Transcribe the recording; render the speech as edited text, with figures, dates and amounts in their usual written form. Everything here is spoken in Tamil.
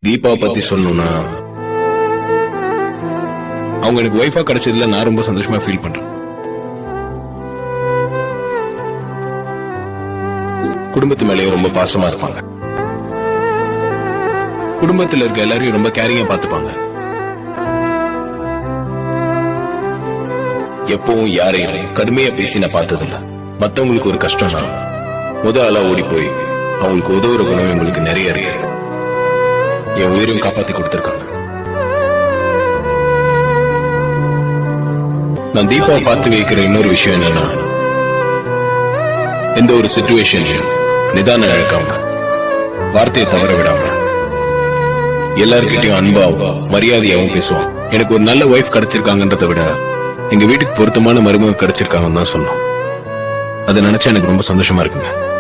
தீபாவை பத்தி சொல்லணும்னா அவங்க எனக்கு ஒய்ஃபா கிடைச்சதுல நான் ரொம்ப சந்தோஷமா ஃபீல் பண்றேன். குடும்பத்து மேலேயும் ரொம்ப பாசமா இருப்பாங்க. குடும்பத்துல இருக்க எல்லாரையும் ரொம்ப கேரிங்கா பாத்துப்பாங்க. எப்பவும் யாரையும் கடுமையா பேசி நான் பார்த்ததில்ல. மத்தவங்களுக்கு ஒரு கஷ்டம்னா ஆளா ஓடி போய் அவங்களுக்கு உதவுற குணம் எங்களுக்கு நிறைய இருக்கு. என் உயிரையும் காப்பாத்தி கொடுத்திருக்காங்க. நான் தீபாவை பார்த்து வைக்கிற இன்னொரு விஷயம் என்னன்னா, எந்த ஒரு சிச்சுவேஷன்லயும் நிதானம் இழக்காம, வார்த்தையை தவற விடாம, எல்லார்கிட்டையும் அன்பாவும் மரியாதையாவும் பேசுவான். எனக்கு ஒரு நல்ல ஒய்ஃப் கிடைச்சிருக்காங்கன்றதை விட எங்க வீட்டுக்கு பொருத்தமான மருமக கிடைச்சிருக்காங்கன்னு தான் சொன்னோம். அதை நினைச்சா எனக்கு ரொம்ப சந்தோஷமா இருக்குங்க.